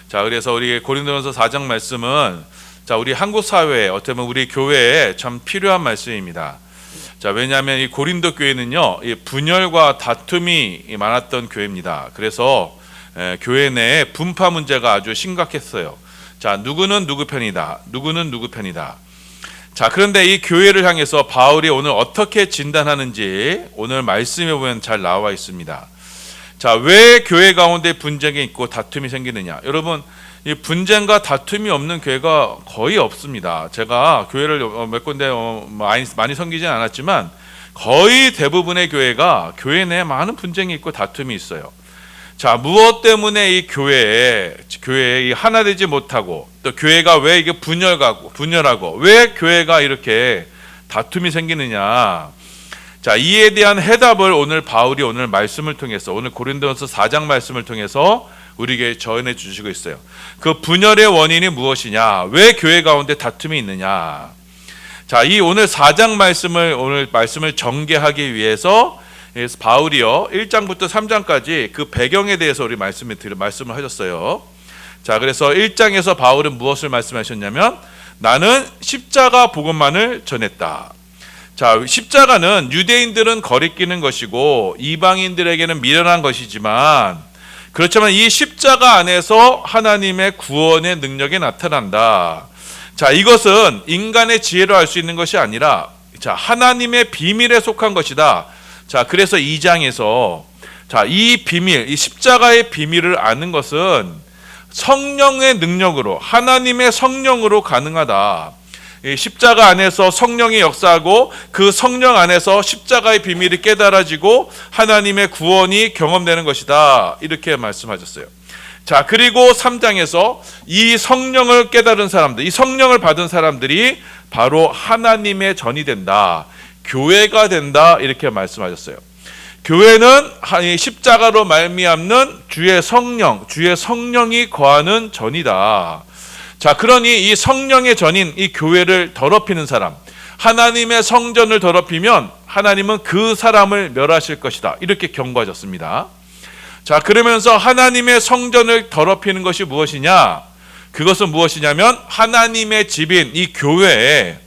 자, 그래서 우리 고린도전서 4장 말씀은 자, 우리 한국 사회에 어떻게 보면 우리 교회에 참 필요한 말씀입니다. 자, 왜냐하면 이 고린도 교회는요, 이 분열과 다툼이 많았던 교회입니다. 그래서 교회 내에 분파 문제가 아주 심각했어요. 자, 누구는 누구 편이다, 누구는 누구 편이다. 자, 그런데 이 교회를 향해서 바울이 오늘 어떻게 진단하는지 오늘 말씀에 보면 잘 나와 있습니다. 자, 왜 교회 가운데 분쟁이 있고 다툼이 생기느냐? 여러분, 이 분쟁과 다툼이 없는 교회가 거의 없습니다. 제가 교회를 몇 군데 많이 섬기진 않았지만 거의 대부분의 교회가 교회 내에 많은 분쟁이 있고 다툼이 있어요. 자, 무엇 때문에 이 교회에 하나 되지 못하고 또 교회가 왜 이게 분열하고 왜 교회가 이렇게 다툼이 생기느냐? 자, 이에 대한 해답을 오늘 바울이 오늘 말씀을 통해서 오늘 고린도전서 4장 말씀을 통해서 우리에게 전해 주시고 있어요. 그 분열의 원인이 무엇이냐? 왜 교회 가운데 다툼이 있느냐? 자, 이 오늘 4장 말씀을 전개하기 위해서 바울이요 1장부터 3장까지 그 배경에 대해서 우리 말씀을 하셨어요. 자, 그래서 1장에서 바울은 무엇을 말씀하셨냐면 나는 십자가 복음만을 전했다. 자, 십자가는 유대인들은 거리끼는 것이고 이방인들에게는 미련한 것이지만 그렇지만 이 십자가 안에서 하나님의 구원의 능력이 나타난다. 자, 이것은 인간의 지혜로 알 수 있는 것이 아니라 자, 하나님의 비밀에 속한 것이다. 자, 그래서 2장에서 자, 이 비밀, 이 십자가의 비밀을 아는 것은 성령의 능력으로 하나님의 성령으로 가능하다. 이 십자가 안에서 성령이 역사하고 그 성령 안에서 십자가의 비밀이 깨달아지고 하나님의 구원이 경험되는 것이다. 이렇게 말씀하셨어요. 자, 그리고 3장에서 이 성령을 깨달은 사람들, 이 성령을 받은 사람들이 바로 하나님의 전이 된다. 교회가 된다. 이렇게 말씀하셨어요. 교회는 십자가로 말미암는 주의 성령이 거하는 전이다. 자, 그러니 이 성령의 전인 이 교회를 더럽히는 사람, 하나님의 성전을 더럽히면 하나님은 그 사람을 멸하실 것이다. 이렇게 경고하셨습니다. 자, 그러면서 하나님의 성전을 더럽히는 것이 무엇이냐? 그것은 무엇이냐면 하나님의 집인 이 교회에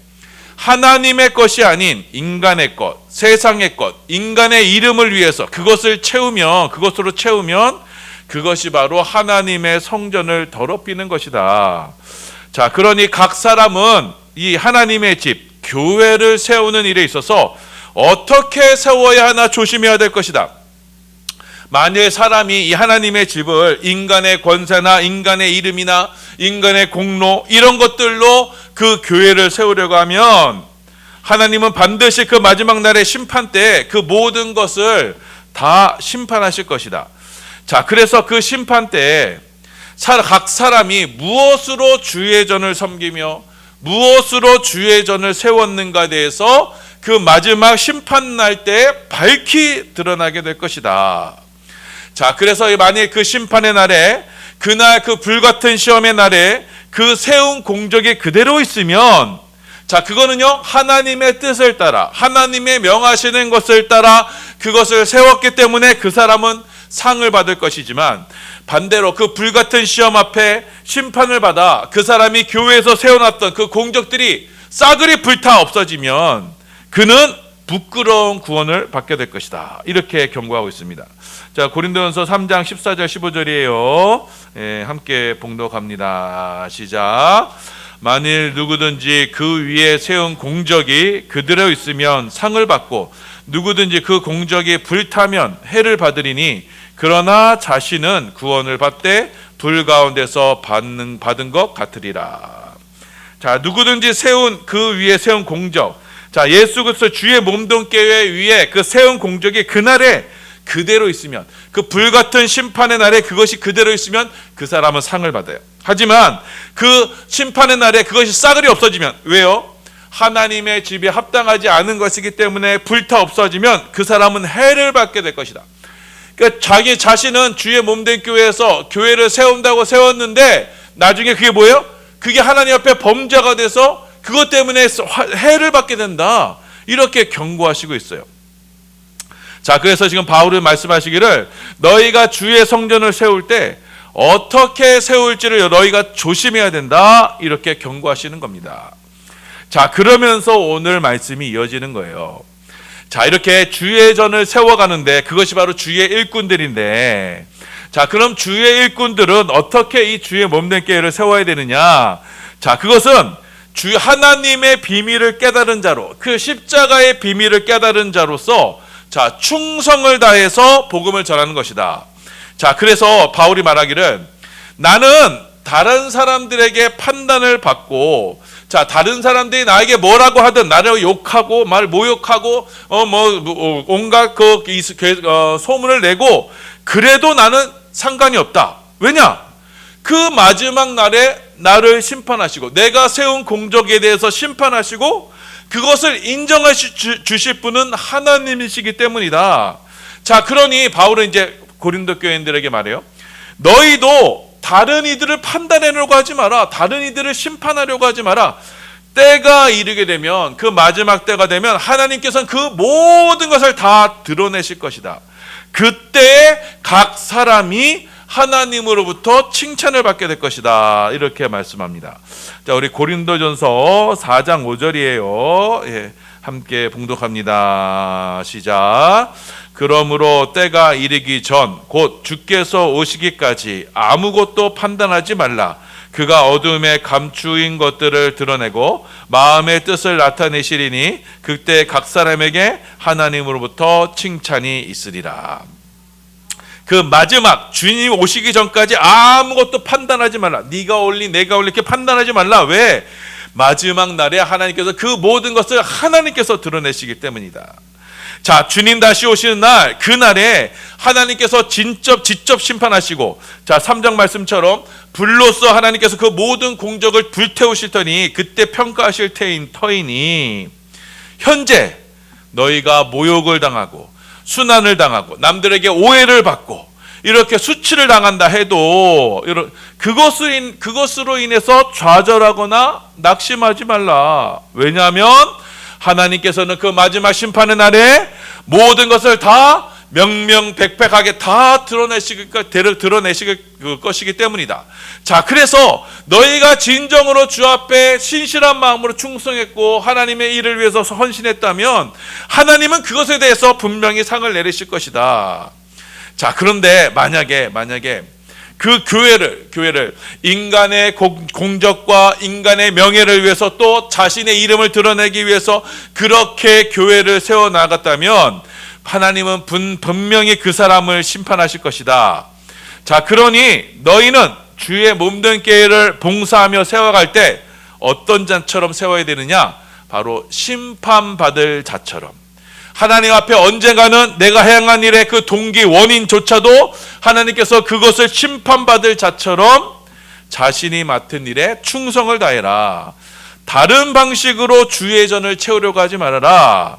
하나님의 것이 아닌 인간의 것, 세상의 것, 인간의 이름을 위해서 그것으로 채우면 그것이 바로 하나님의 성전을 더럽히는 것이다. 자, 그러니 각 사람은 이 하나님의 집, 교회를 세우는 일에 있어서 어떻게 세워야 하나 조심해야 될 것이다. 만일 사람이 이 하나님의 집을 인간의 권세나 인간의 이름이나 인간의 공로 이런 것들로 그 교회를 세우려고 하면 하나님은 반드시 그 마지막 날의 심판 때 그 모든 것을 다 심판하실 것이다. 자, 그래서 그 심판 때 각 사람이 무엇으로 주의 전을 섬기며 무엇으로 주의 전을 세웠는가에 대해서 그 마지막 심판 날 때 밝히 드러나게 될 것이다. 자, 그래서 만일 그 심판의 날에 그날 그 불같은 시험의 날에 그 세운 공적이 그대로 있으면 자, 그거는요 하나님의 뜻을 따라 하나님의 명하시는 것을 따라 그것을 세웠기 때문에 그 사람은 상을 받을 것이지만 반대로 그 불같은 시험 앞에 심판을 받아 그 사람이 교회에서 세워놨던 그 공적들이 싸그리 불타 없어지면 그는 부끄러운 구원을 받게 될 것이다. 이렇게 경고하고 있습니다. 자, 고린도전서 3장 14절 15절이에요. 함께 봉독합니다. 시작. 만일 누구든지 그 위에 세운 공적이 그대로 있으면 상을 받고 누구든지 그 공적이 불타면 해를 받으리니 그러나 자신은 구원을 받되 불 가운데서 받은 것 같으리라. 자, 누구든지 그 위에 세운 공적, 자, 예수 그리스도 주의 몸동교회 위에 그 세운 공적이 그날에 그대로 있으면 그 불같은 심판의 날에 그것이 그대로 있으면 그 사람은 상을 받아요. 하지만 그 심판의 날에 그것이 싸그리 없어지면 왜요? 하나님의 집에 합당하지 않은 것이기 때문에 불타 없어지면 그 사람은 해를 받게 될 것이다. 그러니까 자기 자신은 주의 몸된 교회에서 교회를 세운다고 세웠는데 나중에 그게 뭐예요? 그게 하나님 앞에 범죄가 돼서 그것 때문에 해를 받게 된다. 이렇게 경고하시고 있어요. 자, 그래서 지금 바울은 말씀하시기를 너희가 주의 성전을 세울 때 어떻게 세울지를 너희가 조심해야 된다. 이렇게 경고하시는 겁니다. 자, 그러면서 오늘 말씀이 이어지는 거예요. 자, 이렇게 주의 전을 세워가는데 그것이 바로 주의 일꾼들인데, 자, 그럼 주의 일꾼들은 어떻게 이 주의 몸된 교회를 세워야 되느냐? 자, 그것은 주 하나님의 비밀을 깨달은 자로, 그 십자가의 비밀을 깨달은 자로서, 자, 충성을 다해서 복음을 전하는 것이다. 자, 그래서 바울이 말하기를, 나는 다른 사람들에게 판단을 받고, 자, 다른 사람들이 나에게 뭐라고 하든 나를 욕하고 말 모욕하고 온갖 소문을 내고 그래도 나는 상관이 없다. 왜냐? 그 마지막 날에 나를 심판하시고 내가 세운 공적에 대해서 심판하시고 그것을 인정하시 주실 분은 하나님이시기 때문이다. 자, 그러니 바울은 이제 고린도 교인들에게 말해요. 너희도 다른 이들을 판단하려고 하지 마라. 다른 이들을 심판하려고 하지 마라. 때가 이르게 되면, 그 마지막 때가 되면 하나님께서는 그 모든 것을 다 드러내실 것이다. 그때 각 사람이 하나님으로부터 칭찬을 받게 될 것이다. 이렇게 말씀합니다. 자, 우리 고린도전서 4장 5절이에요. 예, 함께 봉독합니다. 시작. 그러므로 때가 이르기 전 곧 주께서 오시기까지 아무것도 판단하지 말라. 그가 어둠에 감추인 것들을 드러내고 마음의 뜻을 나타내시리니 그때 각 사람에게 하나님으로부터 칭찬이 있으리라. 그 마지막 주님 오시기 전까지 아무것도 판단하지 말라. 네가 옳니 내가 옳니 이렇게 판단하지 말라. 왜? 마지막 날에 하나님께서 그 모든 것을 하나님께서 드러내시기 때문이다. 자, 주님 다시 오시는 날, 그날에 하나님께서 직접 심판하시고, 자, 3장 말씀처럼 불로써 하나님께서 그 모든 공적을 불태우실 터니 그때 평가하실 터이니, 현재 너희가 모욕을 당하고 순환을 당하고 남들에게 오해를 받고 이렇게 수치를 당한다 해도 그것으로 인해서 좌절하거나 낙심하지 말라. 왜냐하면 하나님께서는 그 마지막 심판의 날에 모든 것을 다 명명백백하게 다 드러내실 것이기 때문이다. 자, 그래서 너희가 진정으로 주 앞에 신실한 마음으로 충성했고 하나님의 일을 위해서 헌신했다면 하나님은 그것에 대해서 분명히 상을 내리실 것이다. 자, 그런데 만약에 그 교회를 인간의 공적과 인간의 명예를 위해서 또 자신의 이름을 드러내기 위해서 그렇게 교회를 세워나갔다면 하나님은 분명히 그 사람을 심판하실 것이다. 자, 그러니 너희는 주의 몸된 교회를 봉사하며 세워갈 때 어떤 자처럼 세워야 되느냐? 바로 심판받을 자처럼. 하나님 앞에 언젠가는 내가 행한 일의 그 동기 원인조차도 하나님께서 그것을 심판받을 자처럼 자신이 맡은 일에 충성을 다해라. 다른 방식으로 주의 전을 채우려고 하지 말아라.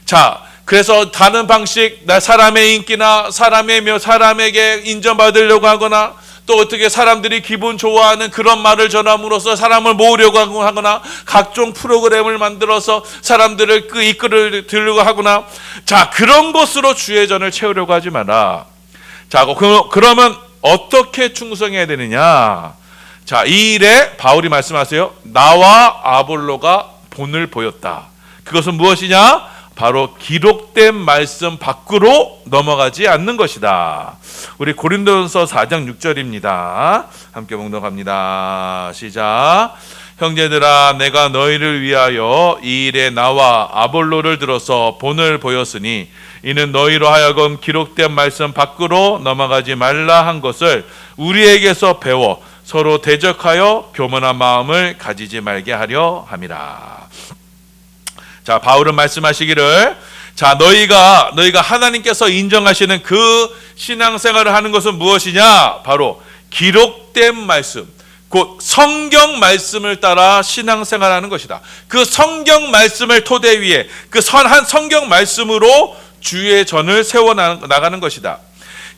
자, 그래서 다른 방식, 사람의 인기나 사람에게 인정받으려고 하거나 또 어떻게 사람들이 기분 좋아하는 그런 말을 전함으로써 사람을 모으려고 하거나 각종 프로그램을 만들어서 사람들을 이끌으려고 하거나, 자, 그런 것으로 주의 전을 채우려고 하지 마라. 자, 그러면 어떻게 충성해야 되느냐? 자, 이 일에 바울이 말씀하세요. 나와 아볼로가 본을 보였다. 그것은 무엇이냐? 바로 기록된 말씀 밖으로 넘어가지 않는 것이다. 우리 고린도전서 4장 6절입니다. 함께 봉독합니다. 시작. 형제들아, 내가 너희를 위하여 이 일에 나와 아볼로를 들어서 본을 보였으니 이는 너희로 하여금 기록된 말씀 밖으로 넘어가지 말라 한 것을 우리에게서 배워 서로 대적하여 교만한 마음을 가지지 말게 하려 함이라. 자, 바울은 말씀하시기를, 자, 너희가 하나님께서 인정하시는 그 신앙생활을 하는 것은 무엇이냐? 바로 기록된 말씀, 곧 성경 말씀을 따라 신앙생활하는 것이다. 그 성경 말씀을 토대 위에 그 선한 성경 말씀으로 주의 전을 세워 나가는 것이다.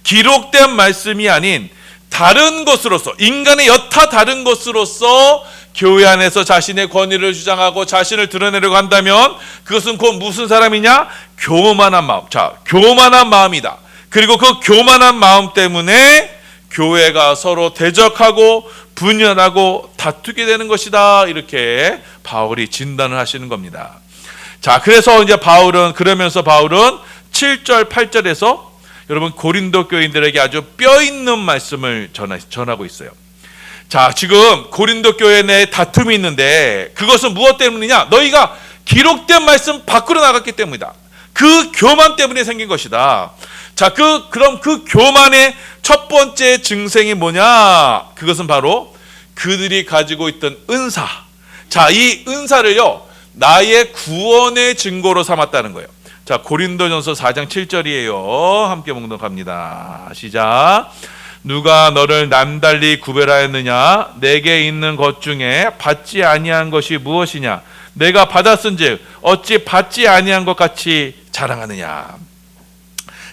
기록된 말씀이 아닌 다른 것으로서, 인간의 여타 다른 것으로서 교회 안에서 자신의 권위를 주장하고 자신을 드러내려고 한다면 그것은 곧 무슨 사람이냐? 교만한 마음. 자, 교만한 마음이다. 그리고 그 교만한 마음 때문에 교회가 서로 대적하고 분열하고 다투게 되는 것이다. 이렇게 바울이 진단을 하시는 겁니다. 자, 그래서 이제 그러면서 바울은 7절, 8절에서 여러분 고린도 교인들에게 아주 뼈 있는 말씀을 전하고 있어요. 자, 지금 고린도 교회 내에 다툼이 있는데 그것은 무엇 때문이냐? 너희가 기록된 말씀 밖으로 나갔기 때문이다. 그 교만 때문에 생긴 것이다. 자, 그럼 그 교만의 첫 번째 증생이 뭐냐? 그것은 바로 그들이 가지고 있던 은사. 자, 이 은사를요, 나의 구원의 증거로 삼았다는 거예요. 자, 고린도전서 4장 7절이에요. 함께 묵독합니다. 시작. 누가 너를 남달리 구별하였느냐? 내게 있는 것 중에 받지 아니한 것이 무엇이냐? 내가 받았은즉 어찌 받지 아니한 것 같이 자랑하느냐?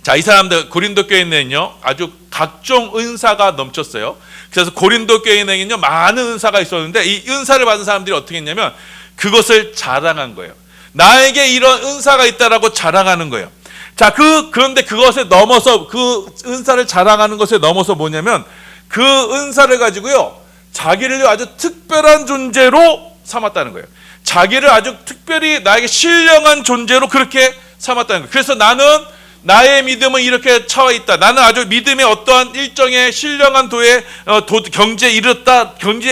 자, 이 사람들 고린도 교회에는요 아주 각종 은사가 넘쳤어요. 그래서 고린도 교회에는요 많은 은사가 있었는데 이 은사를 받은 사람들이 어떻게 했냐면 그것을 자랑한 거예요. 나에게 이런 은사가 있다라고 자랑하는 거예요. 자, 그런데 그것에 넘어서 그 은사를 자랑하는 것에 넘어서 뭐냐면 그 은사를 가지고요 자기를 아주 특별한 존재로 삼았다는 거예요. 자기를 아주 특별히 나에게 신령한 존재로 그렇게 삼았다는 거예요. 그래서 나의 믿음은 이렇게 차와 있다. 나는 아주 믿음의 어떠한 일정의 신령한 경지에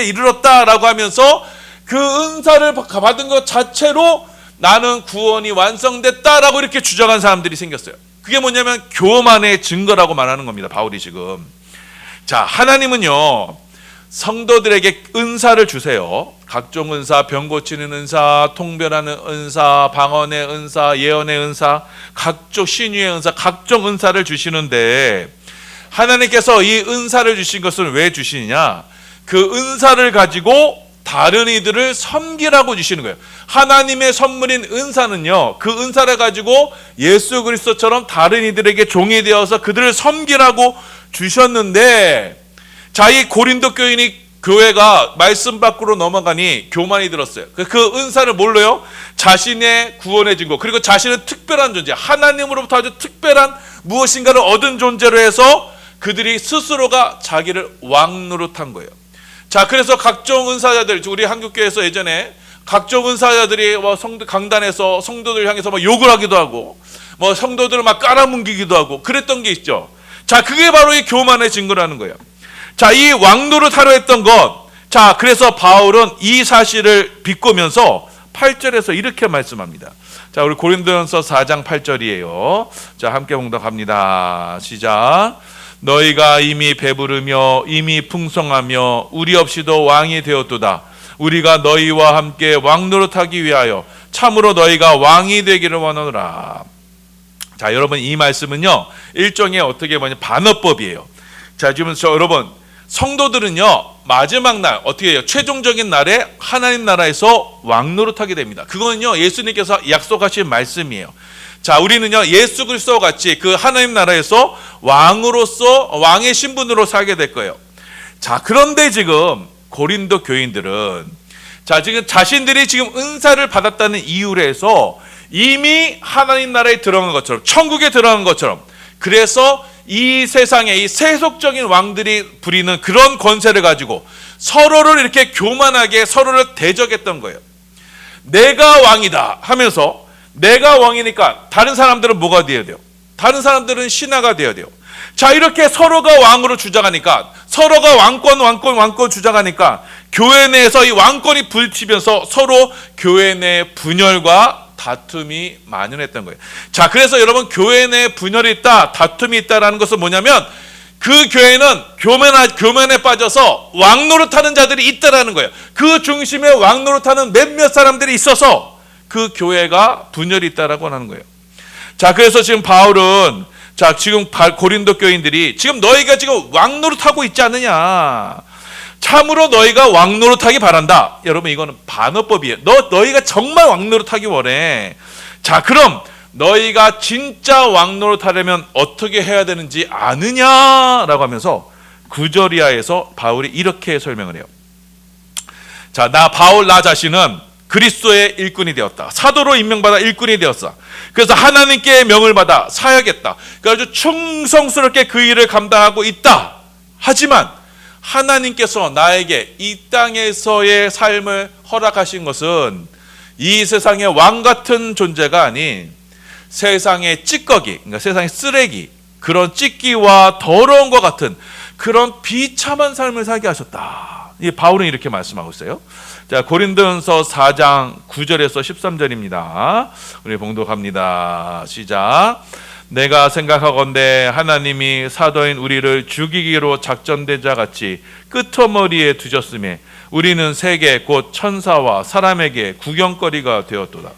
이르렀다라고 하면서 그 은사를 받은 것 자체로 나는 구원이 완성됐다라고 이렇게 주장한 사람들이 생겼어요. 그게 뭐냐면 교만의 증거라고 말하는 겁니다. 바울이 지금. 자, 하나님은요 성도들에게 은사를 주세요. 각종 은사, 병 고치는 은사, 통변하는 은사, 방언의 은사, 예언의 은사, 각종 신유의 은사, 각종 은사를 주시는데 하나님께서 이 은사를 주신 것은 왜 주시느냐? 그 은사를 가지고 다른 이들을 섬기라고 주시는 거예요. 하나님의 선물인 은사는요, 그 은사를 가지고 예수 그리스도처럼 다른 이들에게 종이 되어서 그들을 섬기라고 주셨는데, 자, 이 고린도 교회가 말씀 밖으로 넘어가니 교만이 들었어요. 그 은사를 뭘로요? 자신의 구원의 증거, 그리고 자신은 특별한 존재, 하나님으로부터 아주 특별한 무엇인가를 얻은 존재로 해서 그들이 스스로가 자기를 왕 노릇한 거예요. 자, 그래서 각종 은사자들, 우리 한국교회에서 예전에 각종 은사자들이 강단에서 성도들 향해서 욕을 하기도 하고, 성도들을 막 깔아뭉기기도 하고, 그랬던 게 있죠. 자, 그게 바로 이 교만의 증거라는 거예요. 자, 이 왕노릇 하려 했던 것. 자, 그래서 바울은 이 사실을 비꼬면서 8절에서 이렇게 말씀합니다. 자, 우리 고린도전서 4장 8절이에요. 자, 함께 봉독합니다. 시작. 너희가 이미 배부르며 이미 풍성하며 우리 없이도 왕이 되었도다. 우리가 너희와 함께 왕노릇하기 위하여 참으로 너희가 왕이 되기를 원하노라. 자, 여러분, 이 말씀은요 일종의 반어법이에요. 자, 지금 여러분, 성도들은요 마지막 날 어떻게 해요? 최종적인 날에 하나님 나라에서 왕노릇하게 됩니다. 그거는요 예수님께서 약속하신 말씀이에요. 자, 우리는요 예수 그리스도와 같이 그 하나님 나라에서 왕의 신분으로 살게 될 거예요. 자, 그런데 지금 고린도 교인들은 지금 자신들이 지금 은사를 받았다는 이유로 해서 이미 하나님 나라에 들어간 것처럼, 천국에 들어간 것처럼, 그래서 이 세상에 이 세속적인 왕들이 부리는 그런 권세를 가지고 서로를 이렇게 교만하게 서로를 대적했던 거예요. 내가 왕이다 하면서, 내가 왕이니까 다른 사람들은 뭐가 되어야 돼요? 다른 사람들은 신하가 되어야 돼요. 자, 이렇게 서로가 왕으로 주장하니까, 서로가 왕권 주장하니까 교회 내에서 이 왕권이 부딪히면서 서로 교회 내 분열과 다툼이 만연했던 거예요. 자, 그래서 여러분, 교회 내에 분열이 있다, 다툼이 있다라는 것은 뭐냐면 그 교회는 교만에 빠져서 왕노릇하는 자들이 있다라는 거예요. 그 중심에 왕노릇하는 몇몇 사람들이 있어서 그 교회가 분열이 있다라고 하는 거예요. 자, 그래서 지금 바울은 지금 고린도 교인들이 지금 너희가 지금 왕노릇하고 있지 않느냐, 참으로 너희가 왕노릇하기 바란다. 여러분, 이거는 반어법이에요. 너희가 정말 왕노릇하기 원해. 자, 그럼 너희가 진짜 왕노릇하려면 어떻게 해야 되는지 아느냐라고 하면서 9절 이하에서 바울이 이렇게 설명을 해요. 자, 나 자신은 그리스도의 일꾼이 되었다. 사도로 임명받아 일꾼이 되었어. 그래서 하나님께 명을 받아 사역했다. 그래서 충성스럽게 그 일을 감당하고 있다. 하지만 하나님께서 나에게 이 땅에서의 삶을 허락하신 것은 이 세상의 왕 같은 존재가 아닌 세상의 찌꺼기, 그러니까 세상의 쓰레기, 그런 찢기와 더러운 것 같은 그런 비참한 삶을 살게 하셨다. 이 바울은 이렇게 말씀하고 있어요. 자, 고린도전서 4장 9절에서 13절입니다. 우리 봉독합니다. 시작. 내가 생각하건대 하나님이 사도인 우리를 죽이기로 작전된 자 같이 끄트머리에 두셨음에 우리는 세계 곧 천사와 사람에게 구경거리가 되었도다.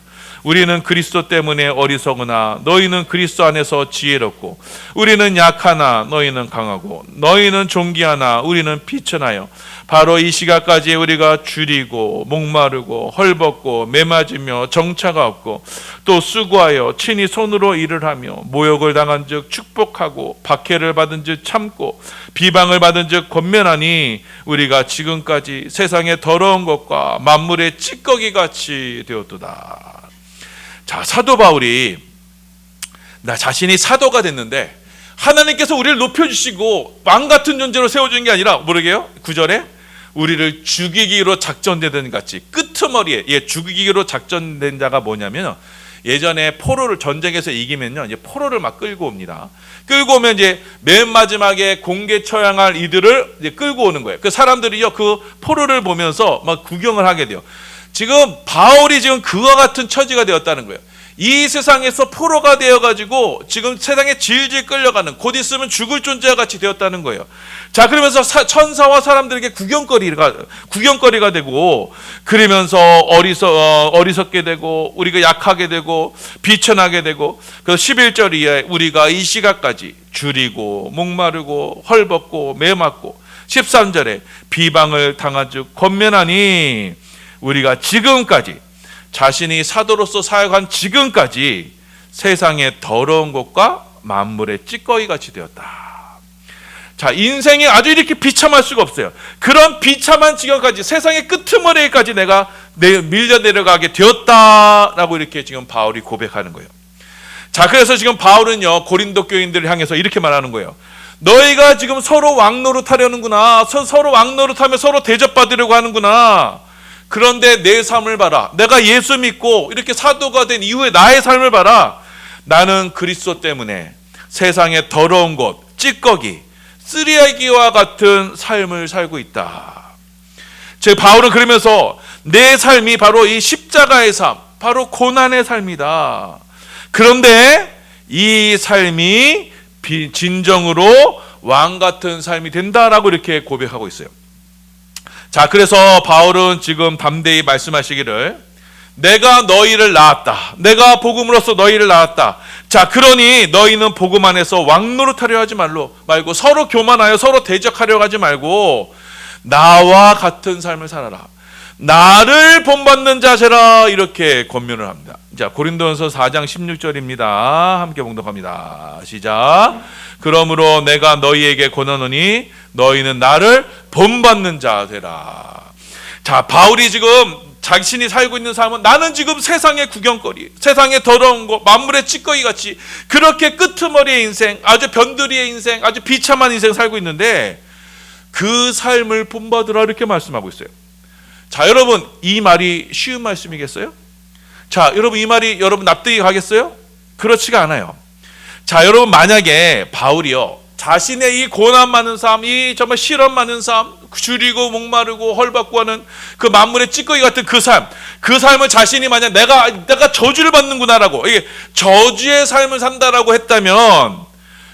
우리는 그리스도 때문에 어리석으나 너희는 그리스도 안에서 지혜롭고, 우리는 약하나 너희는 강하고, 너희는 존귀하나 우리는 비천하여 바로 이 시각까지 우리가 줄이고 목마르고 헐벗고 매맞으며 정차가 없고 또 수고하여 친히 손으로 일을 하며 모욕을 당한 즉 축복하고 박해를 받은 즉 참고 비방을 받은 즉 권면하니 우리가 지금까지 세상의 더러운 것과 만물의 찌꺼기 같이 되었도다. 자, 사도 바울이 나 자신이 사도가 됐는데 하나님께서 우리를 높여주시고 왕 같은 존재로 세워준 게 아니라 모르게요? 9절에 우리를 죽이기로 작전되던 같이 끄트머리에 죽이기로 작전된 자가 뭐냐면 예전에 포로를 전쟁에서 이기면요 이제 포로를 막 끌고 옵니다. 끌고 오면 이제 맨 마지막에 공개 처형할 이들을 이제 끌고 오는 거예요. 그 사람들이요 그 포로를 보면서 막 구경을 하게 돼요. 지금 바울이 지금 그와 같은 처지가 되었다는 거예요. 이 세상에서 포로가 되어가지고 지금 세상에 질질 끌려가는, 곧 있으면 죽을 존재와 같이 되었다는 거예요. 자, 그러면서 천사와 사람들에게 구경거리가 되고, 그러면서 어리석게 되고, 우리가 약하게 되고, 비천하게 되고, 그래서 11절 이하에 우리가 이 시각까지 줄이고 목마르고 헐벗고 매맞고, 13절에 비방을 당한 즉 권면하니 우리가 지금까지 자신이 사도로서 사역한 지금까지 세상의 더러운 것과 만물의 찌꺼기 같이 되었다. 자, 인생이 아주 이렇게 비참할 수가 없어요. 그런 비참한 지경까지 세상의 끄트머리까지 내가 밀려 내려가게 되었다라고 이렇게 지금 바울이 고백하는 거예요. 자, 그래서 지금 바울은요 고린도 교인들을 향해서 이렇게 말하는 거예요. 너희가 지금 서로 왕노릇 하려는구나. 서로 왕노릇 하며 서로 대접받으려고 하는구나. 그런데 내 삶을 봐라. 내가 예수 믿고 이렇게 사도가 된 이후에 나의 삶을 봐라. 나는 그리스도 때문에 세상의 더러운 것, 찌꺼기, 쓰레기와 같은 삶을 살고 있다. 제 바울은 그러면서 내 삶이 바로 이 십자가의 삶, 바로 고난의 삶이다. 그런데 이 삶이 진정으로 왕 같은 삶이 된다라고 이렇게 고백하고 있어요. 자, 그래서 바울은 지금 담대히 말씀하시기를 내가 너희를 낳았다. 내가 복음으로써 너희를 낳았다. 자, 그러니 너희는 복음 안에서 왕노릇하려 하지 말고 서로 교만하여 서로 대적하려 하지 말고 나와 같은 삶을 살아라. 나를 본받는 자세라 이렇게 권면을 합니다. 자, 고린도전서 4장 16절입니다. 함께 봉독합니다. 시작. 그러므로 내가 너희에게 권하노니 너희는 나를 본받는 자 되라. 자, 바울이 지금 자신이 살고 있는 삶은 나는 지금 세상의 구경거리, 세상의 더러운 것, 만물의 찌꺼기 같이 그렇게 끄트머리의 인생, 아주 변두리의 인생, 아주 비참한 인생 살고 있는데 그 삶을 본받으라 이렇게 말씀하고 있어요. 자, 여러분 이 말이 쉬운 말씀이겠어요? 자, 여러분 이 말이 여러분 납득이 가겠어요? 그렇지가 않아요. 자, 여러분 만약에 바울이요 자신의 이 고난 많은 삶, 이 정말 실험 많은 삶, 줄이고 목마르고 헐벗고 하는 그 만물의 찌꺼기 같은 그 삶을 자신이 만약 내가 저주를 받는구나라고, 이게 저주의 삶을 산다라고 했다면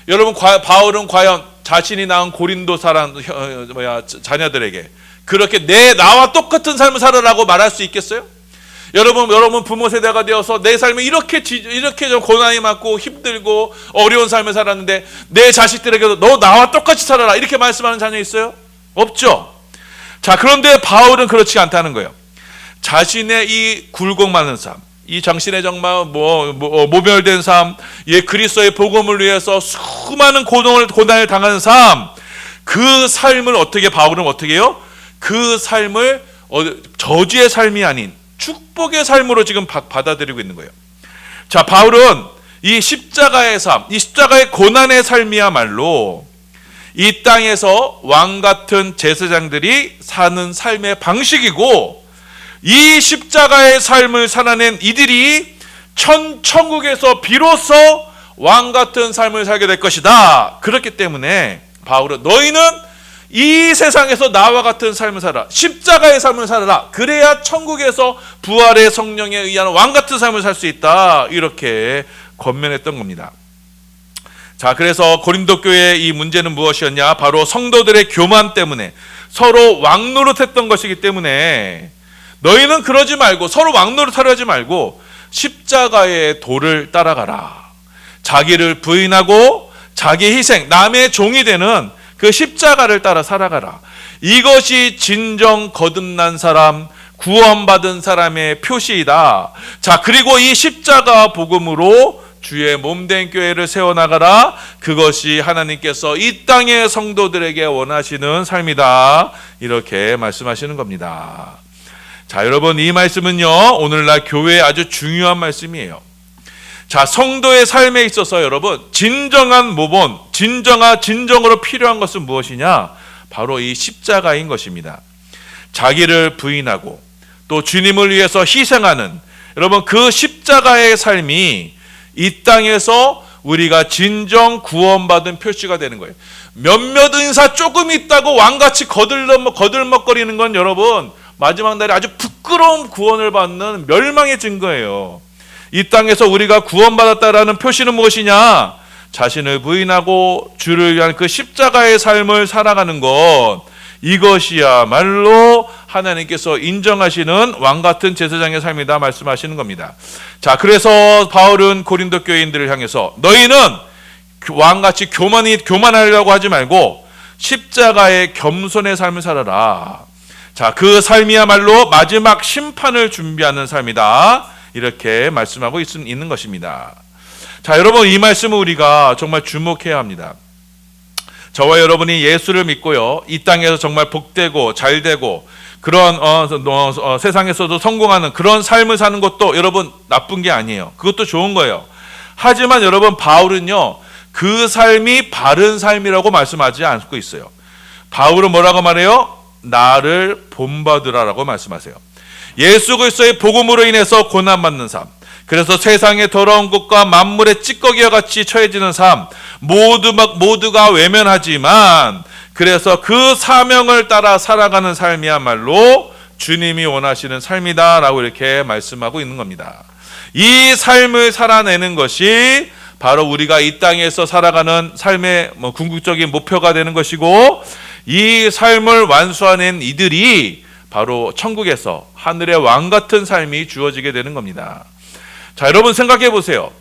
여러분 바울은 과연 자신이 낳은 고린도 자녀들에게 그렇게 나와 똑같은 삶을 살아라고 말할 수 있겠어요? 여러분 부모 세대가 되어서 내 삶에 이렇게 좀 고난이 많고 힘들고 어려운 삶을 살았는데 내 자식들에게도 너 나와 똑같이 살아라 이렇게 말씀하는 자녀 있어요? 없죠. 자, 그런데 바울은 그렇지 않다는 거예요. 자신의 이 굴곡 많은 삶, 이 당신의 정말 모멸된 삶, 그리스도의 복음을 위해서 수많은 고난을 당하는 삶, 그 삶을 바울은 어떻게 해요? 그 삶을 저주의 삶이 아닌 축복의 삶으로 지금 받아들이고 있는 거예요. 자, 바울은 이 십자가의 삶, 이 십자가의 고난의 삶이야말로 이 땅에서 왕 같은 제사장들이 사는 삶의 방식이고, 이 십자가의 삶을 살아낸 이들이 천국에서 비로소 왕 같은 삶을 살게 될 것이다. 그렇기 때문에 바울은 너희는 이 세상에서 나와 같은 삶을 살아, 십자가의 삶을 살아라. 그래야 천국에서 부활의 성령에 의한 왕 같은 삶을 살 수 있다. 이렇게 권면했던 겁니다. 자, 그래서 고린도 교회의 이 문제는 무엇이었냐? 바로 성도들의 교만 때문에 서로 왕노릇했던 것이기 때문에 너희는 그러지 말고, 서로 왕노릇하려 하지 말고 십자가의 도를 따라가라. 자기를 부인하고 자기 희생, 남의 종이 되는 그 십자가를 따라 살아가라. 이것이 진정 거듭난 사람, 구원받은 사람의 표시이다. 자, 그리고 이 십자가 복음으로 주의 몸된 교회를 세워나가라. 그것이 하나님께서 이 땅의 성도들에게 원하시는 삶이다. 이렇게 말씀하시는 겁니다. 자, 여러분, 이 말씀은요, 오늘날 교회에 아주 중요한 말씀이에요. 자, 성도의 삶에 있어서 여러분, 진정한 모본, 진정으로 필요한 것은 무엇이냐? 바로 이 십자가인 것입니다. 자기를 부인하고 또 주님을 위해서 희생하는, 여러분, 그 십자가의 삶이 이 땅에서 우리가 진정 구원받은 표시가 되는 거예요. 몇몇 은사 조금 있다고 왕같이 거들먹거리는 건 여러분, 마지막 날에 아주 부끄러운 구원을 받는 멸망의 증거예요. 이 땅에서 우리가 구원받았다라는 표시는 무엇이냐? 자신을 부인하고 주를 위한 그 십자가의 삶을 살아가는 것, 이것이야말로 하나님께서 인정하시는 왕같은 제사장의 삶이다 말씀하시는 겁니다. 자, 그래서 바울은 고린도 교인들을 향해서 너희는 왕같이 교만하려고 하지 말고 십자가의 겸손의 삶을 살아라. 자, 그 삶이야말로 마지막 심판을 준비하는 삶이다. 이렇게 말씀하고 있는 것입니다. 자, 여러분, 이 말씀을 우리가 정말 주목해야 합니다. 저와 여러분이 예수를 믿고요, 이 땅에서 정말 복되고 잘되고 그런 세상에서도 성공하는 그런 삶을 사는 것도 여러분 나쁜 게 아니에요. 그것도 좋은 거예요. 하지만 여러분, 바울은요, 그 삶이 바른 삶이라고 말씀하지 않고 있어요. 바울은 뭐라고 말해요? 나를 본받으라라고 말씀하세요. 예수 그리스도의 복음으로 인해서 고난받는 삶, 그래서 세상의 더러운 것과 만물의 찌꺼기와 같이 처해지는 삶, 모두가 외면하지만 그래서 그 사명을 따라 살아가는 삶이야말로 주님이 원하시는 삶이다라고 이렇게 말씀하고 있는 겁니다. 이 삶을 살아내는 것이 바로 우리가 이 땅에서 살아가는 삶의 궁극적인 목표가 되는 것이고, 이 삶을 완수하는 이들이 바로 천국에서 하늘의 왕 같은 삶이 주어지게 되는 겁니다. 자, 여러분 생각해 보세요.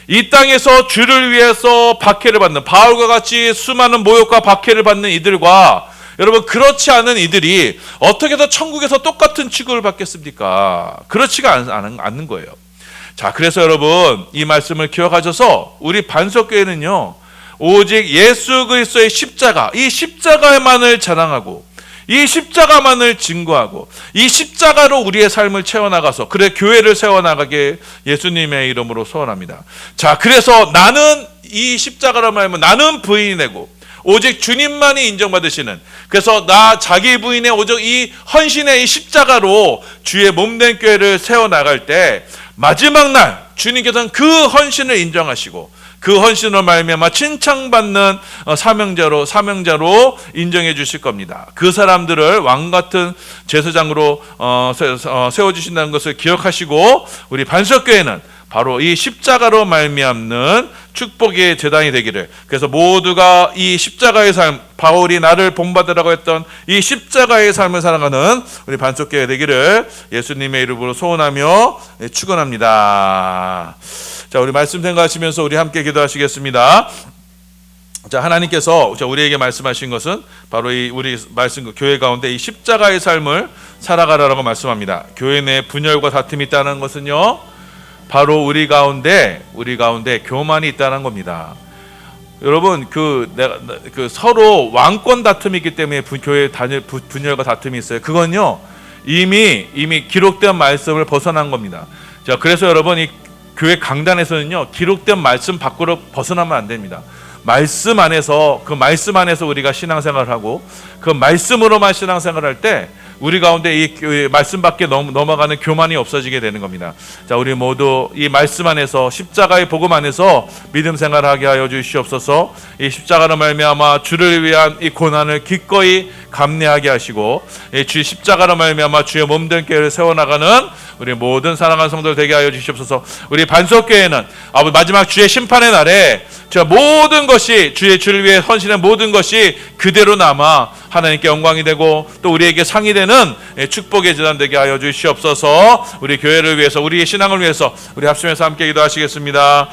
이 땅에서 주를 위해서 박해를 받는, 바울과 같이 수많은 모욕과 박해를 받는 이들과 여러분 그렇지 않은 이들이 어떻게 더 천국에서 똑같은 취급을 받겠습니까? 그렇지가 않는 거예요. 자, 그래서 여러분 이 말씀을 기억하셔서 우리 반석교회는요, 오직 예수 그리스도의 십자가, 이 십자가만을 자랑하고 이 십자가만을 증거하고 이 십자가로 우리의 삶을 채워나가서 그래 교회를 세워나가게 예수님의 이름으로 소원합니다. 자, 그래서 나는 이 십자가로 말하면 나는 부인이고 오직 주님만이 인정받으시는, 그래서 자기 부인의 오직 이 헌신의 이 십자가로 주의 몸된 교회를 세워나갈 때 마지막 날 주님께서는 그 헌신을 인정하시고 그 헌신으로 말미암아 칭찬받는 사명자로 인정해 주실 겁니다. 그 사람들을 왕 같은 제사장으로 세워주신다는 것을 기억하시고 우리 반석교회는 바로 이 십자가로 말미암는 축복의 제단이 되기를, 그래서 모두가 이 십자가의 삶, 바울이 나를 본받으라고 했던 이 십자가의 삶을 살아가는 우리 반석교회 되기를 예수님의 이름으로 소원하며 축원합니다. 자, 우리 말씀 생각하시면서 우리 함께 기도하시겠습니다. 자, 하나님께서 우리에게 말씀하신 것은 바로 이 우리 말씀 교회 가운데 이 십자가의 삶을 살아가라라고 말씀합니다. 교회 내 분열과 다툼이 있다는 것은요, 바로 우리 가운데 교만이 있다는 겁니다. 여러분, 서로 왕권 다툼이 있기 때문에 교회 분열과 다툼이 있어요. 그건요, 이미 기록된 말씀을 벗어난 겁니다. 자, 그래서 여러분 이 교회 강단에서는요, 기록된 말씀 밖으로 벗어나면 안 됩니다. 말씀 안에서 그 말씀 안에서 우리가 신앙생활을 하고 그 말씀으로만 신앙생활을 할 때 우리 가운데 이 말씀 밖에 넘어가는 교만이 없어지게 되는 겁니다. 자, 우리 모두 이 말씀 안에서 십자가의 복음 안에서 믿음 생활하게 하여 주시옵소서. 이 십자가로 말미암아 주를 위한 이 고난을 기꺼이 감내하게 하시고 주의 십자가로 말미암아 주의 몸된 교회를 세워나가는 우리 모든 사랑하는 성도들 되게 하여 주시옵소서. 우리 반석교회는 마지막 주의 심판의 날에 모든 것이 주를 위해 헌신한 모든 것이 그대로 남아 하나님께 영광이 되고 또 우리에게 상이 되는 축복의 재단 되게 하여 주시옵소서. 우리 교회를 위해서 우리의 신앙을 위해서 우리 합심해서 함께 기도하시겠습니다.